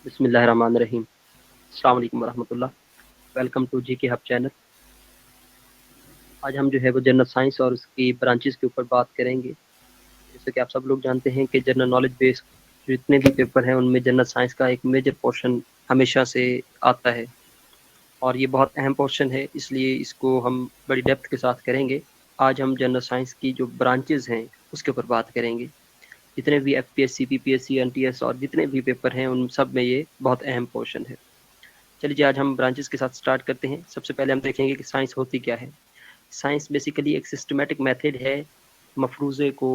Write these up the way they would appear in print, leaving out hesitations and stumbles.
बिस्मिल्लाहिर्रहमानिर्रहीम। अस्सलाम वालेकुम वरहमतुल्लाह। वेलकम टू जी के हब चैनल। आज हम जो है वो जनरल साइंस और उसकी ब्रांचेस के ऊपर बात करेंगे। जैसे कि आप सब लोग जानते हैं कि जनरल नॉलेज बेस्ड जितने भी पेपर हैं उनमें जनरल साइंस का एक मेजर पोर्शन हमेशा से आता है और ये बहुत अहम पोर्शन है, इसलिए इसको हम बड़ी डेप्थ के साथ करेंगे। आज हम जनरल साइंस की जो ब्रांचेस हैं उसके ऊपर बात करेंगे। जितने भी एफपीएससी, पीपीएससी, एनटीएस और जितने भी पेपर हैं उन सब में ये बहुत अहम पोर्शन है। चलिए आज हम ब्रांचेस के साथ स्टार्ट करते हैं। सबसे पहले हम देखेंगे कि साइंस होती क्या है। साइंस बेसिकली एक सिस्टमेटिक मेथड है मफरूज़े को,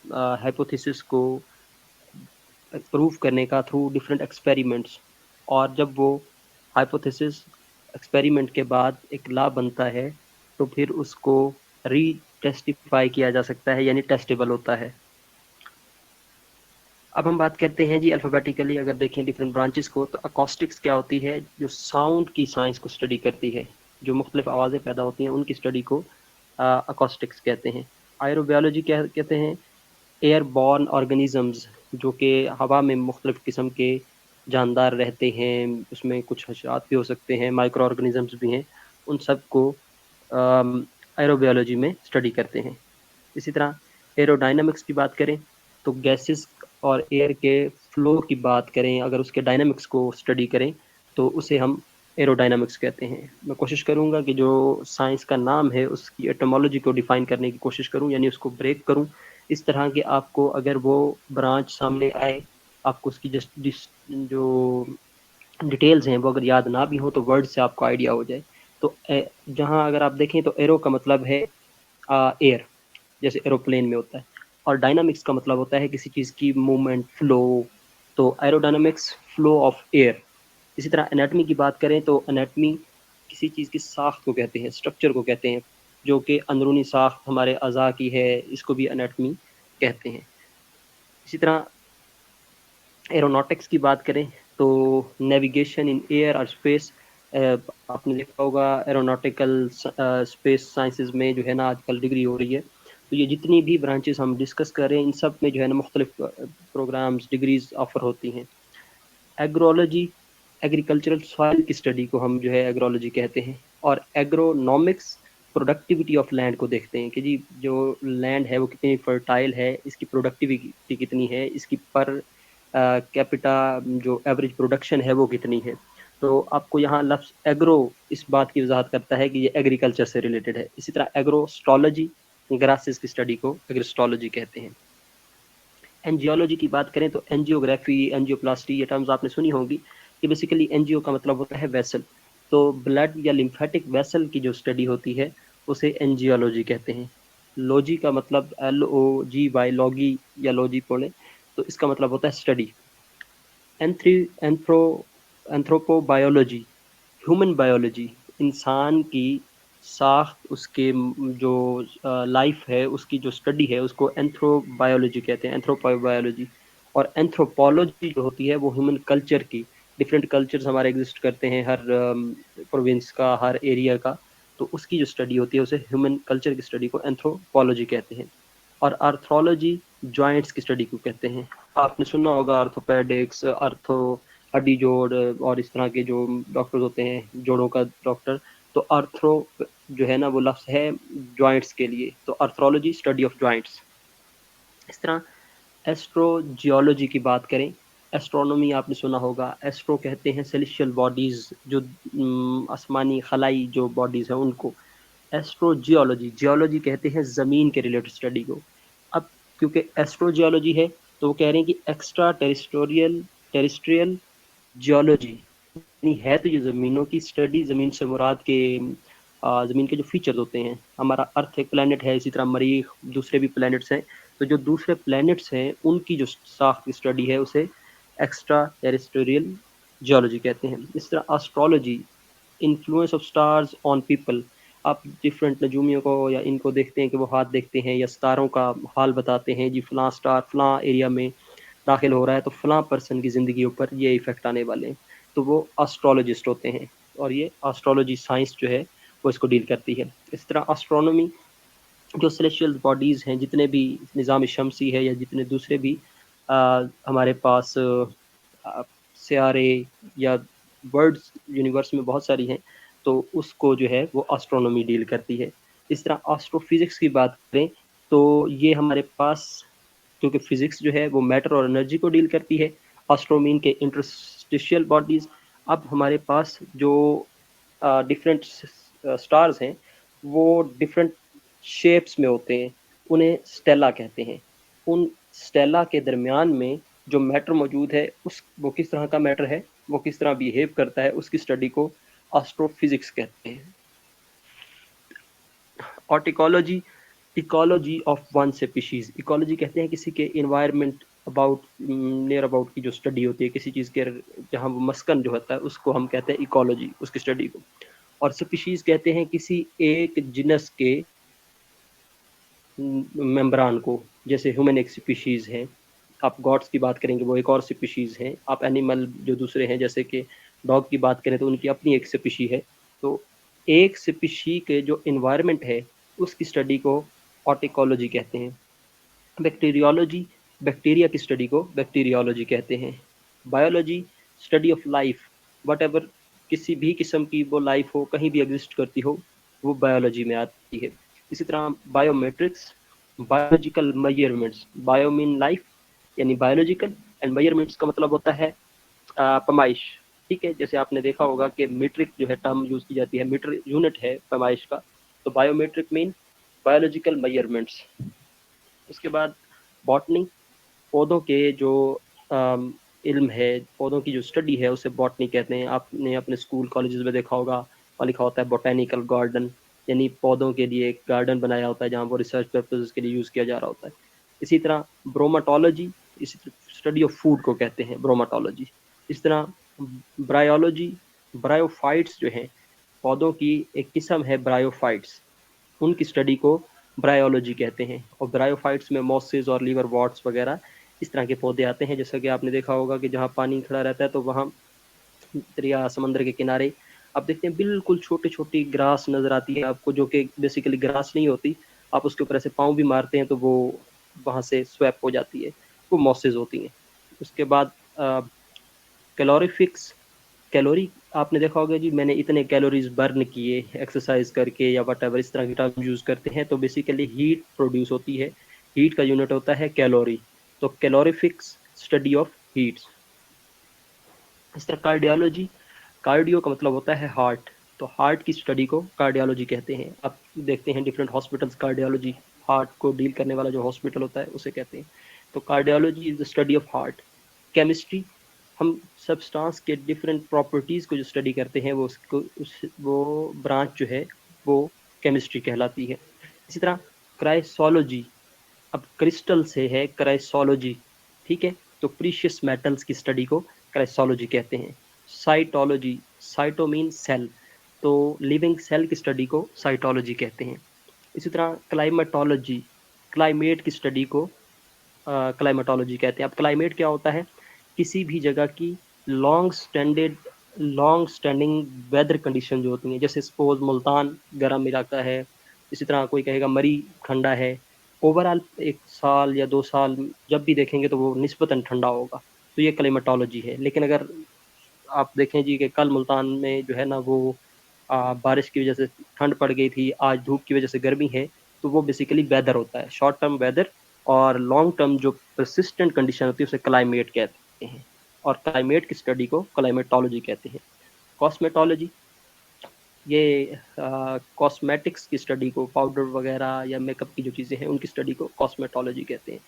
हाइपोथेसिस को प्रूव करने का थ्रू डिफरेंट एक्सपेरिमेंट्स। और जब वो हाइपोथेसिस एक्सपेरिमेंट के बाद एक लॉ बनता है तो फिर उसको रीटेस्टिफाई किया जा सकता है, यानी टेस्टेबल होता है। अब हम बात करते हैं जी अल्फ़ाबेटिकली, अगर देखें डिफरेंट ब्रांचेस को, तो अकॉस्टिक्स क्या होती है, जो साउंड की साइंस को स्टडी करती है। जो मुख्तलिफ आवाज़ें पैदा होती हैं उनकी स्टडी को अकॉस्टिक्स कहते हैं। एरोबायोलॉजी क्या कहते हैं, एयरबॉर्न ऑर्गेनिजम्स, जो कि हवा में मुख्तलिफ किस्म के जानदार रहते हैं, उसमें कुछ हशरात भी हो सकते हैं, माइक्रो ऑर्गेनिजम्स भी हैं, उन सब को एरोबायोलॉजी में स्टडी करते हैं। इसी तरह एरोडायनामिक्स की बात करें तो गैसेस और एयर के फ्लो की बात करें, अगर उसके डायनामिक्स को स्टडी करें तो उसे हम एरोडायनामिक्स कहते हैं। मैं कोशिश करूंगा कि जो साइंस का नाम है उसकी एटमोलॉजी को डिफाइन करने की कोशिश करूं, यानी उसको ब्रेक करूं इस तरह कि आपको अगर वो ब्रांच सामने आए, आपको उसकी जस्ट जो डिटेल्स हैं वो अगर याद ना भी हो तो वर्ड से आपको आइडिया हो जाए। तो जहाँ अगर आप देखें तो एरो का मतलब है एयर, जैसे एरोप्लेन में होता है। और डायनामिक्स का मतलब होता है किसी चीज़ की मूवमेंट, फ्लो। तो एरोडायनामिक्स फ्लो ऑफ एयर। इसी तरह एनाटमी की बात करें तो एनाटमी किसी चीज़ की साख्त को कहते हैं, स्ट्रक्चर को कहते हैं, जो कि अंदरूनी साख्त हमारे अज़ा की है, इसको भी एनाटमी कहते हैं। इसी तरह एरोनॉटिक्स की बात करें तो नेविगेशन इन एयर और स्पेस। आपने देखा होगा एरोनॉटिकल स्पेस साइंसेज में जो है ना आजकल डिग्री हो रही है। तो ये जितनी भी ब्रांचेस हम डिस्कस कर रहे हैं इन सब में जो है ना मुख्तलिफ प्रोग्राम्स, डिग्रीज ऑफर होती हैं। एग्रोलॉजी, एग्रीकल्चरल सॉइल की स्टडी को हम जो है एग्रोलॉजी कहते हैं। और एग्रोनॉमिक्स प्रोडक्टिविटी ऑफ लैंड को देखते हैं कि जी जो लैंड है वो कितनी फर्टाइल है, इसकी प्रोडक्टिविटी कितनी है, इसकी पर कैपिटा जो एवरेज प्रोडक्शन है वो कितनी है। तो आपको यहाँ लफ्ज़ एग्रो इस बात की वजाहत करता है कि ये एग्रीकल्चर से रिलेटेड है। इसी तरह एग्रोस्ट्रोलॉजी, ग्रासेस की स्टडी को एग्रोस्ट्रोलॉजी कहते हैं। एनजियोलॉजी की बात करें तो एनजियोग्राफी, एनजियोप्लास्टी, ये टर्म्स आपने सुनी होंगी कि बेसिकली एनजियो का मतलब होता है वेसल। तो ब्लड या लिम्फेटिक वेसल की जो स्टडी होती है उसे एनजियोलॉजी कहते हैं। लॉजी का मतलब LOGY, लॉगी या लॉजी बोले तो इसका मतलब होता है स्टडी। एंथ्री एंथ्रो एंथ्रोपोबायोलॉजी, ह्यूमन बायोलॉजी, इंसान की साख्त, उसके जो लाइफ है उसकी जो स्टडी है उसको एंथ्रोबायोलॉजी कहते हैं, एंथ्रोपोबायोलॉजी। और एंथ्रोपोलॉजी जो होती है वो ह्यूमन कल्चर की, डिफरेंट कल्चर्स हमारे एग्जिस्ट करते हैं हर प्रोविंस का, हर एरिया का। तो उसकी जो स्टडी होती है उसे ह्यूमन कल्चर की स्टडी को एंथ्रोपोलॉजी कहते हैं। और आर्थ्रोलॉजी जॉइंट्स की स्टडी को कहते हैं। आपने सुना होगा आर्थोपेडिक्स, आर्थो हड्डी जोड़ और इस तरह के जो डॉक्टर्स होते हैं जोड़ों का डॉक्टर। तो आर्थ्रो जो है ना वो लफ्ज़ है जॉइंट्स के लिए, तो आर्थ्रोलॉजी स्टडी ऑफ जॉइंट्स। इस तरह एस्ट्रोजियोलॉजी की बात करें, एस्ट्रोनॉमी आपने सुना होगा। एस्ट्रो कहते हैं सेलेस्टियल बॉडीज़, जो आसमानी खलाई जो बॉडीज़ हैं उनको। एस्ट्रोजियोलॉजी, जियोलॉजी कहते हैं ज़मीन के रिलेटेड स्टडी को। अब क्योंकि एस्ट्रोजियोलॉजी है तो वो कह रहे हैं कि एक्स्ट्रा टेरिस्टोरियल टेरिस्ट्रियल जियोलॉजी, यानी है तो ये ज़मीनों की स्टडी, ज़मीन से मुराद के ज़मीन के जो फीचर्स होते हैं। हमारा अर्थ एक प्लैनेट है, इसी तरह मरीख, दूसरे भी प्लैनेट्स हैं। तो जो दूसरे प्लैनेट्स हैं उनकी जो साख्त की स्टडी है उसे एक्स्ट्रा टेरिस्टोरियल जियोलॉजी कहते हैं। इस तरह astrology, influence of stars on people. आप डिफरेंट नजूमियों को या इनको देखते हैं कि वो हाथ देखते हैं या सितारों का हाल बताते हैं, जी फलां स्टार फलां एरिया में दाखिल हो रहा है तो फलां पर्सन की ज़िंदगी ऊपर ये इफ़ेक्ट आने वाले हैं। तो वो एस्ट्रोलॉजिस्ट होते हैं और ये एस्ट्रोलॉजी साइंस जो है वो इसको डील करती है। इस तरह एस्ट्रोनॉमी, जो सेलेस्टियल बॉडीज़ हैं, जितने भी निज़ाम शमसी है या जितने दूसरे भी हमारे पास सियारे या बर्ड्स यूनिवर्स में बहुत सारी हैं, तो उसको जो है वो एस्ट्रोनॉमी डील करती है। इस तरह एस्ट्रोफिजिक्स की बात करें तो ये हमारे पास, क्योंकि फिजिक्स जो है वो मैटर और एनर्जी को डील करती है, एस्ट्रोमीन के इंटरस्टिशियल बॉडीज। अब हमारे पास जो डिफरेंट स्टार्स हैं वो डिफरेंट शेप्स में होते हैं, उन्हें स्टेला कहते हैं। उन स्टेला के दरमियान में जो मैटर मौजूद है उस वो किस तरह का मैटर है, वो किस तरह बिहेव करता है, उसकी स्टडी को एस्ट्रोफिजिक्स कहते हैं। और ecology, ecology of one species, ecology कहते हैं किसी के इन्वायरमेंट अबाउट नियर अबाउट की जो स्टडी होती है किसी चीज़ के, जहाँ वो मस्कन जो होता है उसको हम कहते हैं इकोलॉजी, उसकी स्टडी को। और स्पीशीज कहते हैं किसी एक जिनस के मेम्बरान को, जैसे ह्यूमन एक स्पीशीज है, आप गॉड्स की बात करेंगे वो एक और स्पीशीज है, आप एनिमल जो दूसरे हैं जैसे कि डॉग की बात करें तो उनकी अपनी एक स्पीशी है। तो एक स्पीशी के जो इन्वायरमेंट है उसकी स्टडी को ऑर्टिकोलॉजी कहते हैं। बैक्टीरियोलॉजी, बैक्टीरिया की स्टडी को बैक्टीरियोलॉजी कहते हैं। Biology, study of life, what ever किसी भी किस्म की वो लाइफ हो, कहीं भी एग्जिस्ट करती हो, वो बायोलॉजी में आती है। इसी तरह biometrics, biological measurements, bio mean life यानी बायोलॉजिकल, एंड मेजरमेंट्स का मतलब होता है पैमाइश। ठीक है, जैसे आपने देखा होगा कि मीट्रिक जो है टर्म यूज की जाती है, मीटर यूनिट है पैमाइश का, तो बायोमेट्रिक मीन बायोलॉजिकल मेजरमेंट्स। उसके बाद बॉटनी, पौधों के जो इल्म है, पौधों की जो स्टडी है उसे बॉटनी कहते हैं। आपने अपने स्कूल कॉलेजेस में देखा होगा, वहाँ लिखा होता है बोटेनिकल गार्डन, यानी पौधों के लिए एक गार्डन बनाया होता है जहाँ वो रिसर्च पर्पजेज के लिए यूज़ किया जा रहा होता है। इसी तरह ब्रोमाटोलॉजी, इसी स्टडी ऑफ फूड को कहते हैं ब्रोमाटोलॉजी। इस तरह ब्रायोलॉजी, ब्रायोफाइट्स जो हैं, पौधों की एक किस्म है ब्रायोफाइट्स, उनकी स्टडी को ब्रायोलॉजी कहते हैं। और ब्रायोफाइट्स में मॉसेस और लीवर वॉट्स वगैरह इस तरह के पौधे आते हैं। जैसा कि आपने देखा होगा कि जहाँ पानी खड़ा रहता है तो वहाँ दरिया समंदर के किनारे आप देखते हैं बिल्कुल छोटी छोटी ग्रास नजर आती है आपको, जो कि बेसिकली ग्रास नहीं होती, आप उसके ऊपर ऐसे पाँव भी मारते हैं तो वो वहाँ से स्वैप हो जाती है, वो मॉसेस होती हैं। उसके बाद कैलोरीफिक्स, कैलोरी आपने देखा होगा जी, मैंने इतने कैलोरीज बर्न किए एक्सरसाइज करके या वट एवर, इस तरह की टर्म यूज करते हैं, तो बेसिकली हीट प्रोड्यूस होती है, हीट का यूनिट होता है कैलोरी। तो कैलोरीफिक्स, स्टडी ऑफ हीट्स। इस तरह कार्डियोलॉजी, कार्डियो का मतलब होता है हार्ट, तो हार्ट की स्टडी को कार्डियोलॉजी कहते हैं। आप देखते हैं डिफरेंट हॉस्पिटल्स कार्डियोलॉजी, हार्ट को डील करने वाला जो हॉस्पिटल होता है उसे कहते हैं। तो cardiology is the study of heart. Chemistry, हम सब्सटेंस के डिफरेंट प्रॉपर्टीज़ को जो स्टडी करते हैं वो उसको वो ब्रांच जो है वो केमिस्ट्री कहलाती है। इसी तरह क्राइसोलॉजी, अब क्रिस्टल से है क्राइसोलॉजी, ठीक है, तो प्रीशियस मेटल्स की स्टडी को क्राइसोलॉजी कहते हैं। साइटोलॉजी, साइटो मीन सेल, तो लिविंग सेल की स्टडी को साइटोलॉजी कहते हैं। इसी तरह क्लाइमेटोलॉजी, क्लाइमेट की स्टडी को क्लाइमेटोलॉजी कहते हैं। अब क्लाइमेट क्या होता है, किसी भी जगह की लॉन्ग स्टैंडिंग वेदर कंडीशन जो होती हैं, जैसे सपोज मुल्तान गर्म इलाका है, इसी तरह कोई कहेगा मरी ठंडा है, ओवरऑल एक साल या 2 साल जब भी देखेंगे तो वो निस्बतन ठंडा होगा, तो ये क्लाइमेटोलॉजी है। लेकिन अगर आप देखें जी कि कल मुल्तान में जो है ना वो बारिश की वजह से ठंड पड़ गई थी, आज धूप की वजह से गर्मी है, तो वो बेसिकली वेदर होता है, शॉर्ट टर्म वेदर। और लॉन्ग टर्म जो परसिस्टेंट कंडीशन होती है उसे क्लाइमेट कहते हैं, और क्लाइमेट की स्टडी को क्लाइमेटोलॉजी कहते हैं। कॉस्मेटोलॉजी, ये कॉस्मेटिक्स की स्टडी को, पाउडर वगैरह या मेकअप की जो चीज़ें हैं उनकी स्टडी को कॉस्मेटोलॉजी कहते हैं।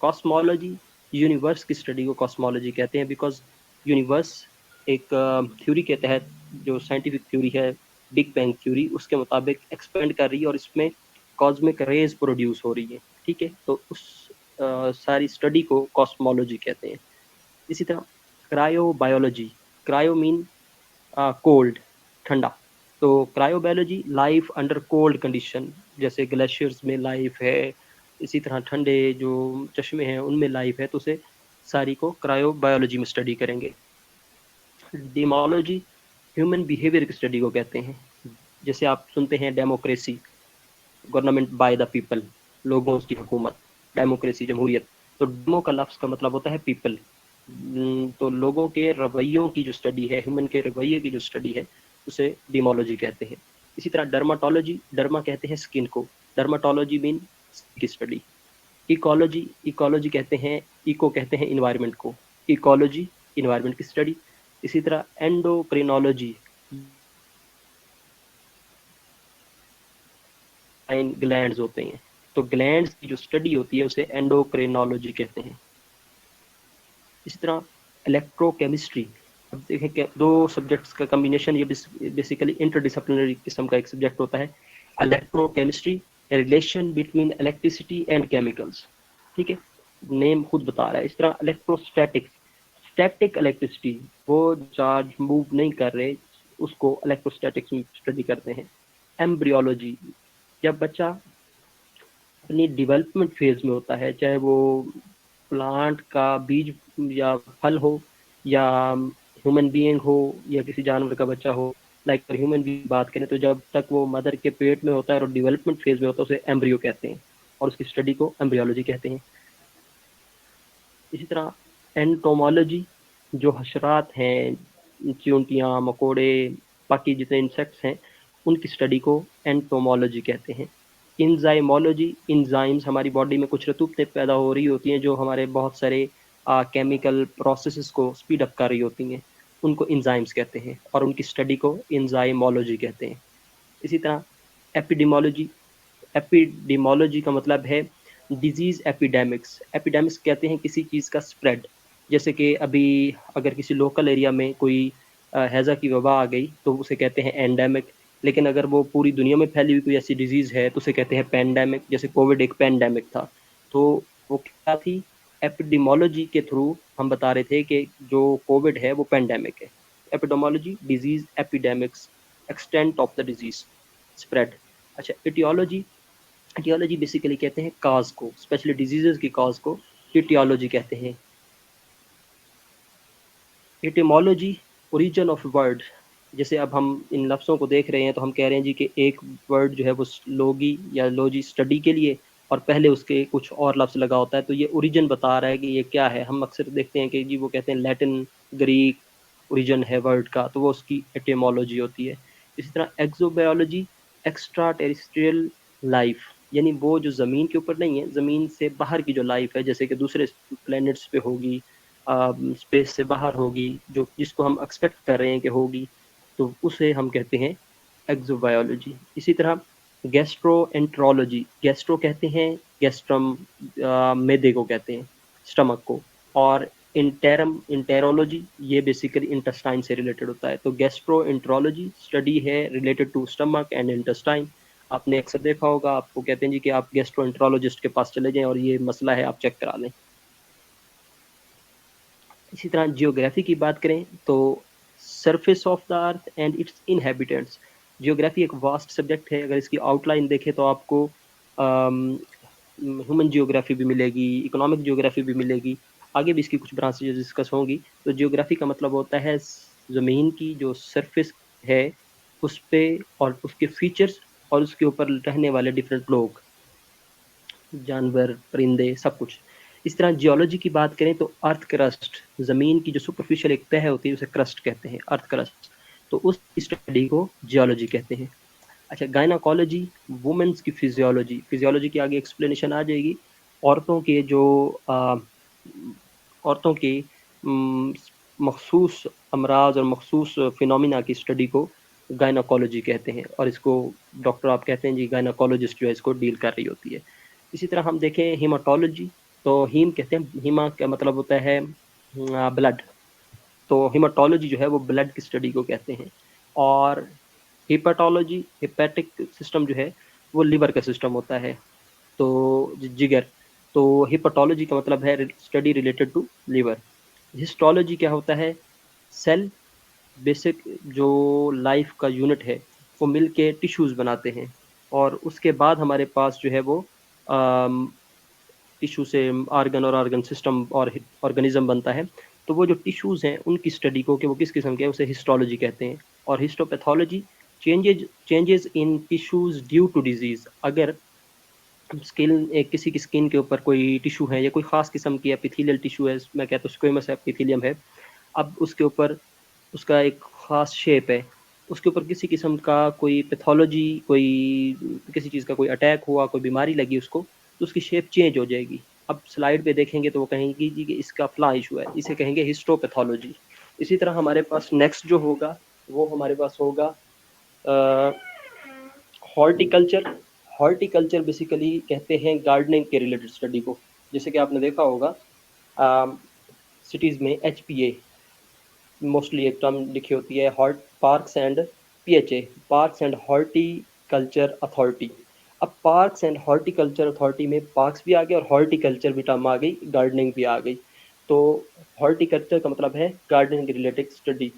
कॉस्मोलॉजी, यूनिवर्स की स्टडी को कॉस्मोलॉजी कहते हैं, बिकॉज यूनिवर्स एक थ्योरी के तहत, जो साइंटिफिक थ्योरी है बिग बैंग थ्योरी, उसके मुताबिक एक्सपेंड कर रही है और इसमें कॉस्मिक रेज प्रोड्यूस हो रही है, ठीक है, तो उस सारी स्टडी को कॉस्मोलॉजी कहते हैं। इसी तरह क्रायोबायोलॉजी, क्रायो मीन कोल्ड, ठंडा, तो क्रायोबायोलॉजी लाइफ अंडर कोल्ड कंडीशन, जैसे ग्लेशियर्स में लाइफ है, इसी तरह ठंडे जो चश्मे हैं उनमें लाइफ है, तो उसे सारी को क्रायोबायोलॉजी में स्टडी करेंगे। डेमोलॉजी, ह्यूमन बिहेवियर की स्टडी को कहते हैं। जैसे आप सुनते हैं democracy, government by the people, लोगों की हुकूमत, डेमोक्रेसी जमहूरियत, तो डेमो का लफ्ज़ का मतलब होता है पीपल, तो लोगों के रवैयों की जो स्टडी है, ह्यूमन के रवैये की जो स्टडी है, उसे डीमोलॉजी कहते हैं। इसी तरह डर्माटोलॉजी, डर्मा कहते हैं स्किन को, डर्माटोलॉजी मीन की स्टडी। इकोलॉजी, इकोलॉजी कहते हैं, इको कहते हैं इन्वायरमेंट को, इकोलॉजी इन्वायरमेंट की स्टडी। इसी तरह एंडोक्रिनोलॉजी, ग्लैंड्स होते हैं, तो ग्लैंड्स की जो स्टडी होती है उसे एंडोक्रिनोलॉजी कहते हैं। इसी तरह इलेक्ट्रोकेमिस्ट्री, अब देखें कि दो सब्जेक्ट्स का कम्बिनेशन, ये बेसिकली इंटरडिसिप्लिनरी किस्म का एक सब्जेक्ट होता है। Electrochemistry, relation between electricity and chemicals, ठीक है, नेम खुद बता रहा है। इस तरह इलेक्ट्रोस्टैटिक्स, स्टैटिक इलेक्ट्रिसिटी, वो चार्ज मूव नहीं कर रहे, उसको इलेक्ट्रोस्टैटिक्स में स्टडी करते हैं। एम्ब्रियोलॉजी, जब बच्चा अपनी डेवलपमेंट फेज में होता है, चाहे वो प्लांट का बीज या फल हो, या ह्यूमन बीइंग हो, या किसी जानवर का बच्चा हो, लाइक ह्यूमन बीइंग बात करें तो जब तक वो मदर के पेट में होता है और डेवलपमेंट फेज में होता है उसे एम्ब्रियो कहते हैं, और उसकी स्टडी को एम्ब्रियोलॉजी कहते हैं। इसी तरह एंटोमोलॉजी, जो हशरात हैं, चींटियाँ, मकोड़े, बाकी जितने इंसेक्ट्स हैं, उनकी स्टडी को एंटोमोलॉजी कहते हैं। इंजाइमोलॉजी, इंजाइम्स, हमारी बॉडी में कुछ रतूतें पैदा हो रही होती हैं जो हमारे बहुत सारे केमिकल प्रोसेसेस को स्पीड अप कर रही होती हैं, उनको इंजाइम्स कहते हैं, और उनकी स्टडी को इंजाइमोलॉजी कहते हैं। इसी तरह एपिडेमोलॉजी, एपिडेमोलॉजी का मतलब है डिजीज एपिडेमिक्स। एपिडेमिक्स कहते हैं किसी चीज़ का स्प्रेड, जैसे कि अभी अगर किसी लोकल एरिया में कोई हैज़ा की वबा आ गई तो उसे कहते हैं एंडेमिक, लेकिन अगर वो पूरी दुनिया में फैली हुई कोई ऐसी डिजीज़ है तो उसे कहते हैं पेंडेमिक। जैसे कोविड एक पेंडेमिक था, तो वो क्या थी, एपिडेमोलॉजी के थ्रू हम बता रहे थे कि जो कोविड है वो पेंडेमिक है। Epidemiology, disease epidemics, extent of the disease, spread. अच्छा, एटियोलॉजी, एटियोलॉजी बेसिकली कहते हैं काज को, स्पेशली डिजीजेस की काज को एटियोलॉजी कहते हैं। एटिमोलॉजी, ओरिजिन ऑफ वर्ड, जैसे अब हम इन लफ्ज़ों को देख रहे हैं तो हम कह रहे हैं जी कि एक वर्ड जो है वो लोगी या लोजी स्टडी के लिए, और पहले उसके कुछ और लफ्ज़ लगा होता है, तो ये ओरिजिन बता रहा है कि ये क्या है। हम अक्सर देखते हैं कि जी वो कहते हैं लैटिन, ग्रीक ओरिजिन है वर्ड का, तो वो उसकी एटिमोलॉजी होती है। इसी तरह एक्सोबायोलॉजी, एक्स्ट्रा टेरेस्ट्रियल लाइफ, यानी वो जो ज़मीन के ऊपर नहीं है, ज़मीन से बाहर की जो लाइफ है, जैसे कि दूसरे प्लैनेट्स पे होगी, स्पेस से बाहर होगी, जो जिसको हम एक्सपेक्ट कर रहे हैं कि होगी, तो उसे हम कहते हैं एक्सोबायोलॉजी। इसी तरह गैस्ट्रोएंट्रोलॉजी, गैस्ट्रो कहते हैं गैस्ट्रम, मैदे को कहते हैं, स्टमक को, और इंटेरम, इंटेरोलॉजी, ये बेसिकली इंटेस्टाइन से रिलेटेड होता है। तो गैस्ट्रोएंट्रोलॉजी स्टडी है related to stomach and intestine. आपने अक्सर देखा होगा, आपको कहते हैं जी कि आप गैस्ट्रोएंट्रोलॉजिस्ट के पास चले जाएं और ये मसला है आप चेक करा लें। इसी तरह जियोग्राफी की बात करें तो surface of the earth and it's inhabitants, geography एक वास्ट सब्जेक्ट है। अगर इसकी आउटलाइन देखें तो आपको ह्यूमन जियोग्राफी भी मिलेगी, इकोनॉमिक जियोग्राफी भी मिलेगी, आगे भी इसकी कुछ ब्रांचेज डिस्कस होंगी। तो जियोग्राफी का मतलब होता है ज़मीन की जो सरफेस है उस पे, और उसके फीचर्स, और उसके ऊपर रहने वाले डिफरेंट लोग, जानवर, परिंदे, सब कुछ। इस तरह जियोलॉजी की बात करें तो अर्थ क्रस्ट, ज़मीन की जो सुपरफिशियल एक तह होती है उसे क्रस्ट कहते हैं, अर्थ क्रस्ट, तो उस स्टडी को जियोलॉजी कहते हैं। अच्छा, गायनाकोलॉजी, वुमेन्स की फिजियोलॉजी, फिजियोलॉजी की आगे एक्सप्लेनेशन आ जाएगी। औरतों के जो औरतों के मखसूस अमराज और मखसूस फिनोमिना की स्टडी को गायनाकोलॉजी कहते हैं, और इसको डॉक्टर आप कहते हैं जी, गायनाकोलॉजिस्ट जो है इसको डील कर रही होती है। इसी तरह हम देखें हीमाटोलॉजी, तो हीम कहते हैं, हीमा का मतलब होता है ब्लड, तो हीमाटोलॉजी जो है वो ब्लड की स्टडी को कहते हैं। और हिपेटोलॉजी, हिपैटिक सिस्टम जो है वो लिवर का सिस्टम होता है, तो जिगर, तो हिपेटोलॉजी का मतलब है study related to liver. Histology क्या होता है, सेल, बेसिक जो लाइफ का यूनिट है वो मिल के टिश्यूज़ बनाते हैं, और उसके बाद हमारे पास जो है वो टिश्यू से आर्गन और आर्गन सिस्टम और ऑर्गेनिज्म बनता है। तो वो जो टिश्यूज़ हैं उनकी स्टडी को कि वो किस किस्म के हैं उसे हिस्टोलॉजी कहते हैं। और histopathology, changes in tissues due to diseases, अगर स्किन किसी की स्किन के ऊपर कोई टिश्यू है या कोई ख़ास किस्म की एपिथेलियल टिश्यू है, मैं कहता हूँ स्क्वेमस एपिथेलियम है। अब उसके ऊपर उसका एक ख़ास शेप है, उसके ऊपर किसी किस्म का कोई पैथोलॉजी, कोई किसी चीज़ का कोई अटैक हुआ, कोई बीमारी लगी उसको, तो उसकी शेप चेंज हो जाएगी। अब स्लाइड पे देखेंगे तो वो कहेंगी जी कि इसका फ़लाँ इश्यू है, इसे कहेंगे हिस्टोपैथोलॉजी। इसी तरह हमारे पास नेक्स्ट जो होगा, वो हमारे पास होगा अ, हॉर्टिकल्चर। हॉर्टिकल्चर बेसिकली कहते हैं गार्डनिंग के रिलेटेड स्टडी को। जैसे कि आपने देखा होगा सिटीज़ में एचपीए मोस्टली एक टर्म लिखी होती है, hort parks and PHA, parks and horticulture authority. अब पार्क्स एंड हॉर्टिकल्चर अथॉरिटी में पार्क्स भी आ गए और हॉर्टिकल्चर भी टर्म आ गई, गार्डनिंग भी आ गई। तो हॉर्टिकल्चर का मतलब है गार्डनिंग रिलेटेड स्टडी।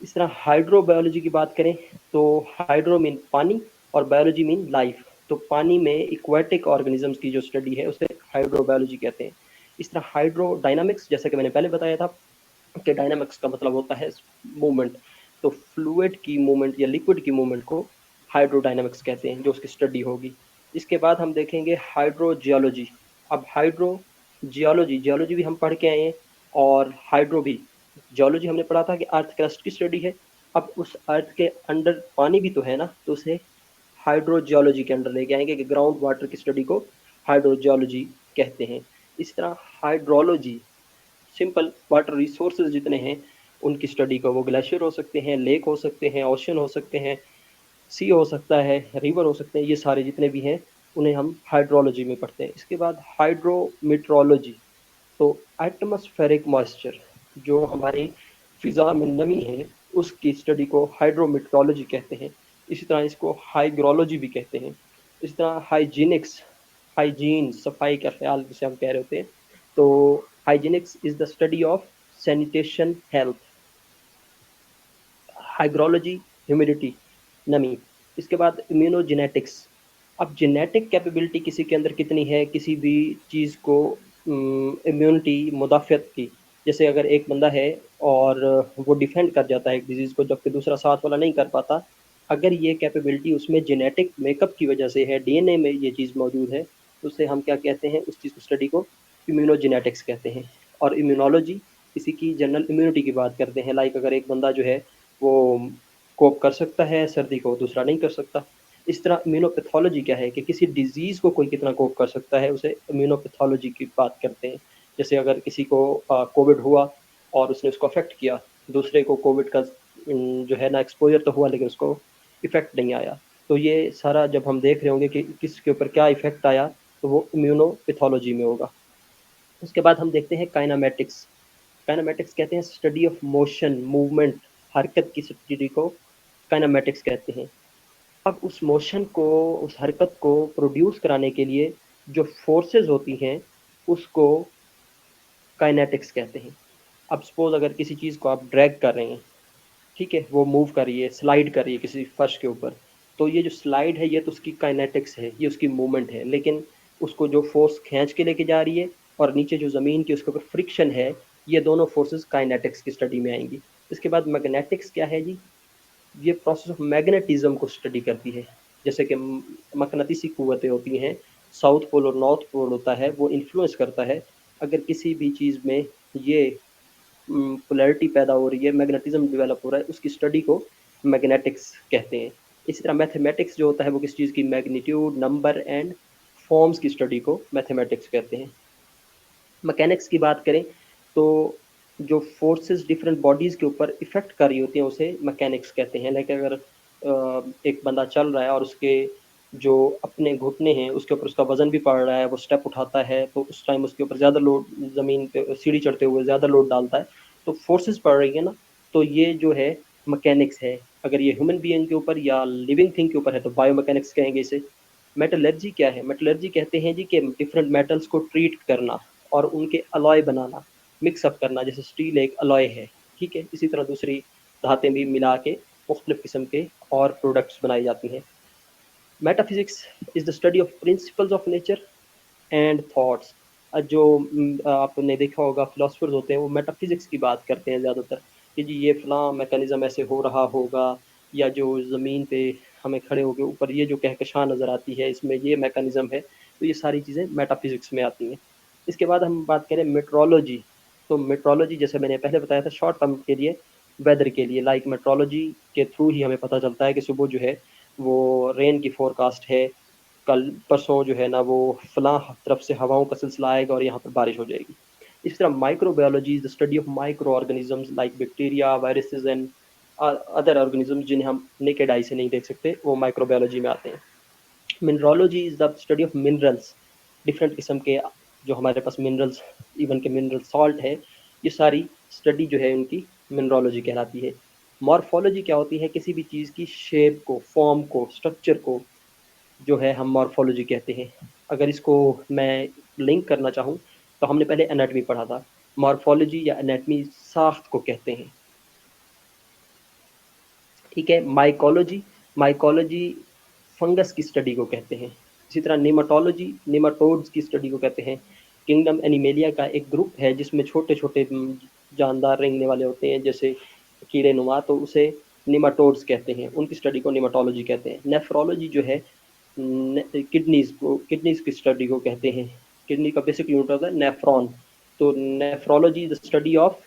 इस तरह हाइड्रोबायोलॉजी की बात करें तो हाइड्रो मीन पानी और बायोलॉजी मीन लाइफ। तो पानी में इक्वेटिक ऑर्गेनिजम्स की जो स्टडी है उसे हाइड्रोबायोलॉजी कहते हैं। इस तरह हाइड्रोडायनामिक्स, जैसा कि मैंने पहले बताया था कि डायनामिक्स का मतलब होता है मूवमेंट, तो फ्लूइड की मूवमेंट या लिक्विड की मूवमेंट को हाइड्रोडायनामिक्स कहते हैं, जो उसकी स्टडी होगी। इसके बाद हम देखेंगे हाइड्रोजियोलॉजी। अब हाइड्रोजियोलॉजी, जियोलॉजी भी हम पढ़ के आए हैं और हाइड्रो भी। जियोलॉजी हमने पढ़ा था कि अर्थ क्रस्ट की स्टडी है। अब उस अर्थ के अंडर पानी भी तो है ना, तो उसे हाइड्रोजियोलॉजी के अंडर लेके आएंगे कि ग्राउंड वाटर की स्टडी को हाइड्रोजियोलॉजी कहते हैं। इस तरह हाइड्रोलॉजी, सिंपल वाटर रिसोर्सेज जितने हैं उनकी स्टडी को, वो ग्लेशियर हो सकते हैं, लेक हो सकते हैं, ओशन हो सकते हैं, सी हो सकता है, रिवर हो सकते हैं, ये सारे जितने भी हैं उन्हें हम हाइड्रोलॉजी में पढ़ते हैं। इसके बाद हाइड्रोमीट्रोलॉजी, तो एटमॉस्फेरिक मॉइस्चर, जो हमारी फिजा में नमी है उसकी स्टडी को हाइड्रोमीट्रोलॉजी कहते हैं। इसी तरह इसको हाइग्रोलॉजी भी कहते हैं। इसी तरह हाइजीनिक्स, हाइजीन सफाई का ख्याल जिसे हम कह रहे होते हैं, तो hygienics is the study of sanitation health. Hygrology humidity, नमी। इसके बाद इम्यूनोजेनेटिक्स। अब जेनेटिक कैपेबिलिटी किसी के अंदर कितनी है किसी भी चीज़ को, इम्यूनिटी मुदाफ़ियत की। जैसे अगर एक बंदा है और वो डिफेंड कर जाता है एक डिजीज़ को, जबकि दूसरा साथ वाला नहीं कर पाता, अगर ये कैपेबिलिटी उसमें जेनेटिक मेकअप की वजह से है, डीएनए में ये चीज़ मौजूद है, तो उसे हम क्या कहते हैं, उस चीज़ को स्टडी को इम्यूनोजेनेटिक्स कहते हैं। और इम्यूनोलॉजी किसी की जनरल इम्यूनिटी की बात करते हैं, लाइक अगर एक बंदा जो है वो कोप कर सकता है सर्दी को, दूसरा नहीं कर सकता। इस तरह इम्यूनोपैथोलॉजी क्या है कि किसी डिजीज़ को कोई कितना कोप कर सकता है, उसे इम्यूनोपैथोलॉजी की बात करते हैं। जैसे अगर किसी को कोविड हुआ और उसने उसको अफेक्ट किया, दूसरे को कोविड का जो है ना एक्सपोजर तो हुआ लेकिन उसको इफेक्ट नहीं आया, तो ये सारा जब हम देख रहे होंगे कि किसके ऊपर क्या इफेक्ट आया, तो वो इम्यूनोपैथोलॉजी में होगा। उसके बाद हम देखते हैं काइनामेटिक्स। काइनामेटिक्स कहते हैं स्टडी ऑफ मोशन, मूवमेंट, हरकत की स्टडी को काइनामेटिक्स कहते हैं। अब उस मोशन को, उस हरकत को प्रोड्यूस कराने के लिए जो फोर्सेस होती हैं उसको काइनेटिक्स कहते हैं। अब सपोज अगर किसी चीज़ को आप ड्रैग कर रहे हैं, ठीक है, वो मूव कर रही है, स्लाइड कर रही है किसी फर्श के ऊपर, तो ये जो स्लाइड है ये तो उसकी काइनेटिक्स है, ये उसकी मूवमेंट है, लेकिन उसको जो फोर्स खींच के लेके जा रही है और नीचे जो ज़मीन की उसके ऊपर फ्रिक्शन है, ये दोनों फोर्सेस काइनेटिक्स की स्टडी में आएंगी। इसके बाद मैग्नेटिक्स क्या है जी, ये प्रोसेस ऑफ मैग्नेटिज्म को स्टडी करती है। जैसे कि मकनातीसी कुव्वतें होती हैं, साउथ पोल और नॉर्थ पोल होता है, वो इन्फ्लुएंस करता है। अगर किसी भी चीज़ में ये पोलैरिटी पैदा हो रही है, मैग्नेटिज्म डेवलप हो रहा है, उसकी स्टडी को मैग्नेटिक्स कहते हैं। इसी तरह मैथमेटिक्स जो होता है वो किस चीज़ की, मैग्नीट्यूड, नंबर एंड फॉर्म्स की स्टडी को मैथमेटिक्स कहते हैं। मैकेनिक्स की बात करें तो जो फोर्सेस डिफरेंट बॉडीज़ के ऊपर इफ़ेक्ट कर रही होती हैं उसे मैकेनिक्स कहते हैं। लाइक अगर एक बंदा चल रहा है और उसके जो अपने घुटने हैं उसके ऊपर उसका वज़न भी पड़ रहा है, वो स्टेप उठाता है तो उस टाइम उसके ऊपर ज़्यादा लोड, ज़मीन पे सीढ़ी चढ़ते हुए ज़्यादा लोड डालता है, तो फोर्सेस पड़ रही है ना, तो ये जो है मैकेनिक्स है। अगर ये ह्यूमन बीइंग के ऊपर या लिविंग थिंग के ऊपर है तो बायोमैकेनिक्स कहेंगे इसे। मेटलर्जी क्या है, मेटलर्जी कहते हैं जी कि डिफरेंट मेटल्स को ट्रीट करना और उनके अलॉय बनाना, मिक्सअप करना, जैसे स्टील एक अलॉय है, ठीक है, इसी तरह दूसरी धातें भी मिला के मुख्तलिफ किस्म के और प्रोडक्ट्स बनाई जाती हैं। Metaphysics is the study of principles of nature and thoughts. जो आपने देखा होगा फिलोसफर्स होते हैं वो मेटाफिजिक्स की बात करते हैं ज़्यादातर कि जी ये फ़लाँ मैकेनिज़्म ऐसे हो रहा होगा, या जो ज़मीन पे हमें खड़े होके ऊपर ये जो कहकशां नज़र आती है इसमें ये मैकेनिज़्म है। तो ये सारी चीज़ें मेटाफिजिक्स में आती हैं। इसके बाद हम बात करें मेट्रोलॉजी, तो मेट्रोलॉजी जैसे मैंने पहले बताया था शॉर्ट टर्म के लिए, वेदर के लिए, लाइक मेट्रोलॉजी के थ्रू ही हमें पता चलता है कि सुबह जो है वो रेन की फोरकास्ट है, कल परसों जो है ना वो फलां तरफ से हवाओं का सिलसिला आएगा और यहाँ पर बारिश हो जाएगी। इसी तरह microbiology is the study of micro organisms like bacteria, viruses and other organisms जिन्हें हम नेकेड आई से नहीं देख सकते, वो माइक्रोबायोलॉजी में आते हैं। Mineralogy is the study of minerals, different किस्म के जो हमारे पास मिनरल्स, इवन के मिनरल सॉल्ट है, ये सारी स्टडी जो है उनकी मिनरोलॉजी कहलाती है। मॉर्फोलॉजी क्या होती है, किसी भी चीज़ की शेप को, फॉर्म को, स्ट्रक्चर को जो है हम मॉर्फोलॉजी कहते हैं। अगर इसको मैं लिंक करना चाहूँ तो हमने पहले एनाटमी पढ़ा था, मॉर्फोलॉजी या एनाटमी साख्त को कहते हैं, ठीक है। माइकोलॉजी, माइकोलॉजी फंगस की स्टडी को कहते हैं। इसी तरह निमाटोलॉजी, निमाटोड्स की स्टडी को कहते हैं। किंगडम एनिमेलिया का एक ग्रुप है जिसमें छोटे छोटे जानदार रेंगने वाले होते हैं जैसे कीड़े नुमा, तो उसे निमाटोड्स कहते हैं, उनकी स्टडी को निमाटोलॉजी कहते हैं। नेफ्रोलॉजी जो है किडनीज को, किडनीज की स्टडी को कहते हैं। किडनी का बेसिक यूनिट होता है नेफ्रॉन, तो nephrology the study of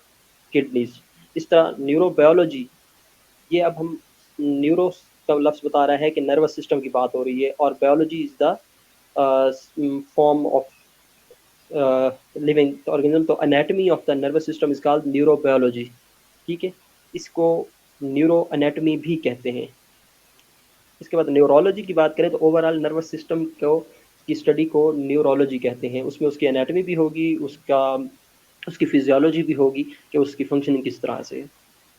kidneys. इस तरह न्यूरोबायोलॉजी, ये अब हम न्यूरो का लफ्ज़ बता रहा है कि नर्वस सिस्टम की बात हो रही है, और biology is the form of living organism, तो anatomy of the nervous system is called neurobiology, ठीक है। इसको न्यूरो एनाटमी भी कहते हैं। इसके बाद न्यूरोलॉजी की बात करें तो ओवरऑल नर्वस सिस्टम को की स्टडी को न्यूरोलॉजी कहते हैं। उसमें उसकी एनाटमी भी होगी, उसकी फिजियोलॉजी भी होगी कि उसकी फंक्शनिंग किस तरह से है।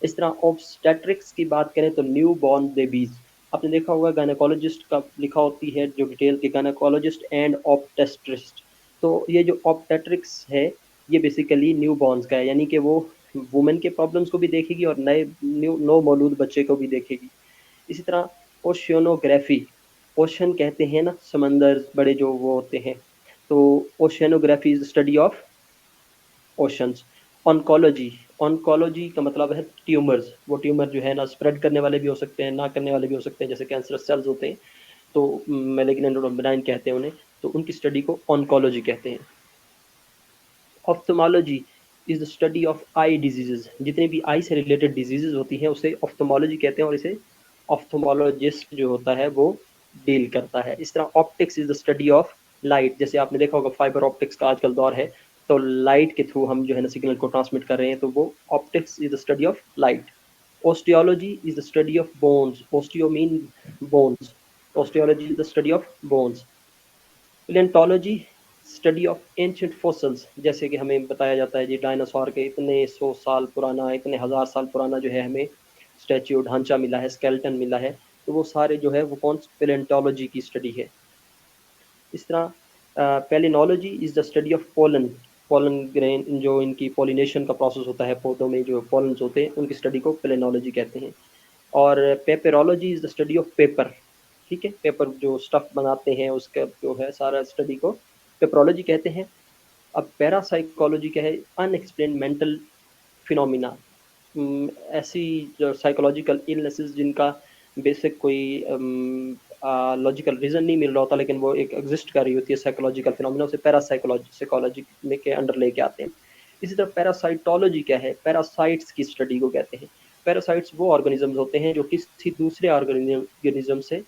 इस तरह ऑब्स्टेट्रिक्स की बात करें तो न्यू बॉर्न बेबीज, आपने देखा होगा गायनेकोलॉजिस्ट का लिखा होती है जो डिटेल के, गायनेकोलॉजिस्ट एंड ऑब्स्टेट्रिस्ट, तो ये जो ऑब्स्टेट्रिक्स है ये बेसिकली न्यू बॉर्न्स का है, यानी कि वो वुमेन के प्रॉब्लम्स को भी देखेगी और नए नो मौलूद बच्चे को भी देखेगी। इसी तरह ओशियनोग्राफी, ओशन कहते हैं ना समंदर बड़े जो वो होते हैं, तो oceanography is study of oceans. Oncology, oncology का मतलब है ट्यूमर्स, वो ट्यूमर जो है ना स्प्रेड करने वाले भी हो सकते हैं, ना करने वाले भी हो सकते हैं, जैसे कैंसरस सेल्स होते हैं तो मैलिग्नेंट और बेनाइन कहते हैं उन्हें, तो उनकी स्टडी को ऑन्कोलॉजी कहते हैं। Ophthalmology is the study of eye diseases, जितनी भी आई से रिलेटेड डिजीजेज होती हैं उसे ऑफ्थमोलॉजी कहते हैं, और इसे ऑफ्थमोलॉजिस्ट जो होता है वो डील करता है। इस तरह optics is the study of light, जैसे आपने देखा होगा फाइबर ऑप्टिक्स का आजकल दौर है, तो लाइट के थ्रू हम जो है ना सिग्नल को ट्रांसमिट कर रहे हैं, तो वो optics is the study of light. Osteology is the study of bones, osteo mean bones, osteology is the study of bones. Paleontology study of ancient fossils, जैसे कि हमें बताया जाता है जी डायनासोर के इतने 100 साल पुराना, इतने हज़ार साल पुराना जो है हमें स्टैच्यू ढांचा मिला है, स्केलेटन मिला है, तो वो सारे जो है वो कौन पैलियोंटोलॉजी की स्टडी है। इस तरह palynology is the study of pollen, pollen grain, जो इनकी पोलिनेशन का प्रोसेस होता है, पौधों में जो पोलन्स होते हैं उनकी स्टडी को पैलिनोलॉजी कहते हैं। और papyrology is the study of paper, ठीक है, पेपर जो स्टफ बनाते हैं उसका जो है सारा स्टडी को पेपरोलॉजी कहते हैं। अब पैरासाइकोलॉजी क्या है, अनएक्सप्लेन मेंटल फिनोमिना, ऐसी जो साइकोलॉजिकल इलनेसेस जिनका बेसिक कोई लॉजिकल रीजन नहीं मिल रहा होता लेकिन वो एक एग्जिस्ट कर रही होती है साइकोलॉजिकल फिनोमिना, उसे पैरासाइकोलॉजी में के अंडर लेके आते हैं। इसी तरह पैरासाइटोलॉजी क्या है, पैरासाइट्स की स्टडी को कहते हैं। पैरासाइट्स वो ऑर्गेनिजम्स होते हैं जो किसी दूसरे ऑर्गेनिज्म से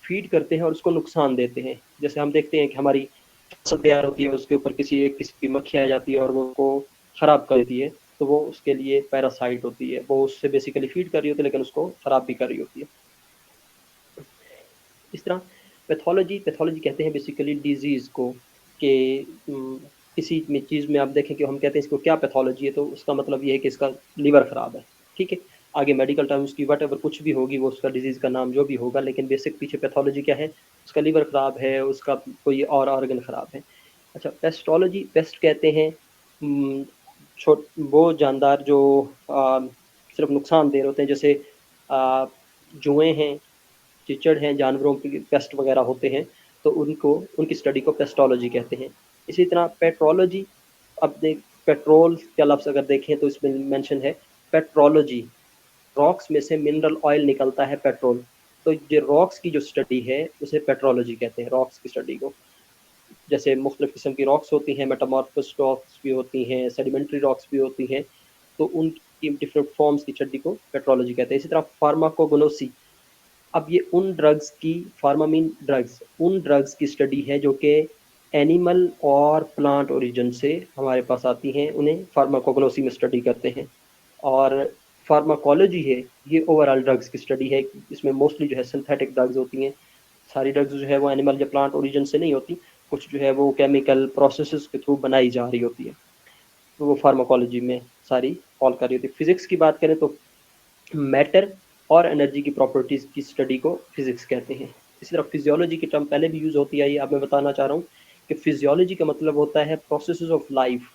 फीड करते हैं और उसको नुकसान देते हैं। जैसे हम देखते हैं कि हमारी फसल तैयार होती है, उसके ऊपर किसी की मक्खी आ जाती है और वो उसको खराब कर देती है, तो वो उसके लिए पैरासाइट होती है, वो उससे बेसिकली फीड कर रही होती है लेकिन उसको खराब भी कर रही होती है। इस तरह पैथोलॉजी, पैथोलॉजी कहते हैं बेसिकली डिजीज़ को, कि किसी में चीज़ में आप देखें कि हम कहते हैं इसको क्या पैथोलॉजी है, तो उसका मतलब ये है कि इसका लीवर ख़राब है, ठीक है। आगे मेडिकल टर्म्स की वट एवर कुछ भी होगी, वो उसका डिजीज़ का नाम जो भी होगा, लेकिन बेसिक पीछे पैथोलॉजी क्या है, उसका लीवर ख़राब है, उसका कोई और ऑर्गन ख़राब है। अच्छा, पेस्टोलॉजी, पेस्ट कहते हैं वो जानदार जो सिर्फ नुकसान दे रहे होते हैं, जैसे जुएँ हैं, चिचड़ हैं, जानवरों की पेस्ट वगैरह होते हैं, तो उनको, उनकी स्टडी को पेस्टोलॉजी कहते हैं। इसी तरह पेट्रोलॉजी, अब देख पेट्रोल का लफ्ज़ अगर देखें तो इसमें मेंशन है पेट्रोलॉजी, रॉक्स में से मिनरल ऑयल निकलता है पेट्रोल, तो ये रॉक्स की जो स्टडी है उसे पेट्रोलॉजी कहते हैं, रॉक्स की स्टडी को। जैसे मुख्तलिफ किस्म की रॉक्स होती हैं, मेटामॉर्फस रॉक्स भी होती हैं, सेडिमेंट्री रॉक्स भी होती हैं, तो उनकी डिफरेंट फॉर्म्स की छड्डी को पेट्रोलॉजी कहते हैं। इसी तरह फार्माकोगनोसी, अब ये उन ड्रग्स की, फार्मामीन ड्रग्स, उन ड्रग्स की स्टडी है जो कि एनिमल और प्लांट ओरिजिन से हमारे पास आती हैं, उन्हें फार्माकोगनोसी में स्टडी करते हैं। और फार्माकोलॉजी है, ये ओवरऑल ड्रग्स की स्टडी है, इसमें मोस्टली जो है सिंथेटिक ड्रग्स होती हैं। सारी ड्रग्स जो है वो एनिमल या प्लांट ओरिजिन से नहीं होती, कुछ जो है वो केमिकल प्रोसेसेस के थ्रू बनाई जा रही होती है, तो वो फार्माकोलॉजी में सारी फॉल कर रही होती है। फिजिक्स की बात करें तो मैटर और एनर्जी की प्रॉपर्टीज की स्टडी को फिजिक्स कहते हैं। इसी तरह फिजियोलॉजी की टर्म पहले भी यूज होती है, ये अब मैं बताना चाह रहा हूँ कि फिजियोलॉजी का मतलब होता है प्रोसेसेस ऑफ लाइफ।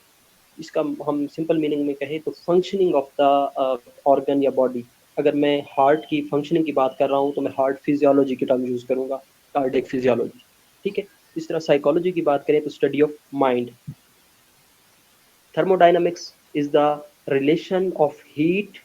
इसका हम सिंपल मीनिंग में कहें तो फंक्शनिंग ऑफ द ऑर्गन या बॉडी। अगर मैं हार्ट की फंक्शनिंग की बात कर रहा हूँ तो मैं हार्ट फिजियोलॉजी की टर्म यूज करूंगा, कार्डियक फिजियोलॉजी। ठीक है। इस तरह साइकोलॉजी की बात करें तो study of mind. Thermodynamics is the relation of heat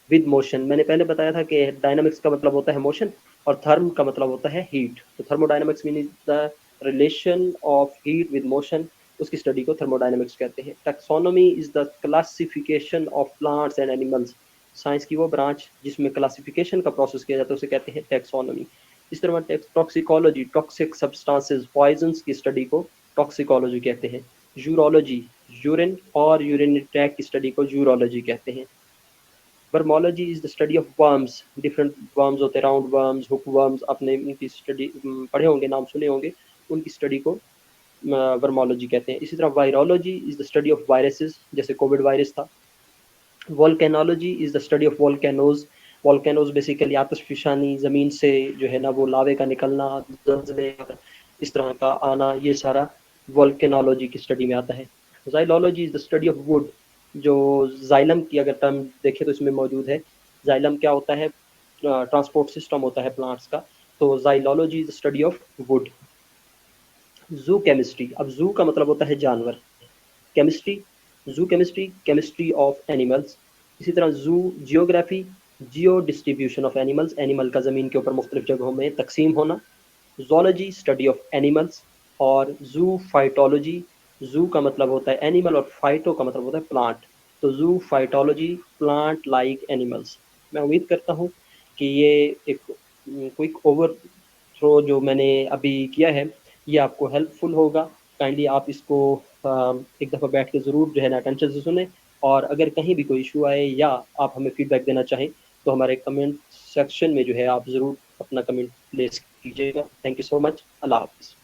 with motion. मैंने पहले बताया था कि डायनामिक्स का मतलब होता है मोशन और थर्म का मतलब होता है हीट, तो thermodynamics mean the relation of heat with motion, उसकी स्टडी को थर्मोडायनामिक्स कहते हैं। Taxonomy is the classification of plants and animals. Science की वो ब्रांच जिसमें क्लासिफिकेशन का प्रोसेस किया जाता है उसे कहते हैं टैक्सोनॉमी। इस तरह टॉक्सिकोलॉजी, टॉक्सिक सब्सटेंसेस, पॉइजन्स की स्टडी को टॉक्सिकोलॉजी कहते हैं। यूरोलॉजी, यूरिन और यूरिनरी ट्रैक्ट की स्टडी को यूरोलॉजी कहते हैं। Vermology is the study of worms, different worms होते हैं, राउंड वर्म्स, हुक वर्म्स, आपने उनकी स्टडी पढ़े होंगे, नाम सुने होंगे, उनकी स्टडी को वर्मोलॉजी कहते हैं। इसी तरह virology is the study of viruses, जैसे कोविड वायरस था। Volcanology is the study of volcanoes. Volcanoes basically आतिशफशानी, ज़मीन से जो है ना वो लावे का निकलना, ज़लज़ले, इस तरह का आना, ये सारा वोल्केनोलॉजी की स्टडी में आता है। Xylology is the study of wood, जो जाइलम की अगर टर्म देखें तो इसमें मौजूद है। जाइलम क्या होता है? ट्रांसपोर्ट सिस्टम होता है प्लांट्स का, तो xylology is the study of wood. Zoochemistry, अब जू का मतलब होता है जानवर, केमिस्ट्री, जू केमिस्ट्री, केमिस्ट्री ऑफ एनिमल्स। इसी तरह जू geography, Jio distribution of animals, animal का ज़मीन के ऊपर मुख्तलिफ जगहों में तकसीम होना। Zoology, study of animals. और जू फाइटोलॉजी, जू का मतलब होता है एनिमल और फाइटो का मतलब होता है प्लांट, तो जू फाइटोलॉजी, प्लांट लाइक एनिमल्स। मैं उम्मीद करता हूँ कि ये एक क्विक ओवर थ्रो जो मैंने अभी किया है ये आपको हेल्पफुल होगा। काइंडली आप इसको एक दफ़ा बैठ के ज़रूर जो है ना अटेंशन से सुने, और अगर कहीं भी कोई इशू आए या आप हमें फीडबैक देना चाहें तो हमारे कमेंट सेक्शन में जो है आप ज़रूर अपना कमेंट प्लेस कीजिएगा। Thank you so much. अल्लाह हाफ़िज़।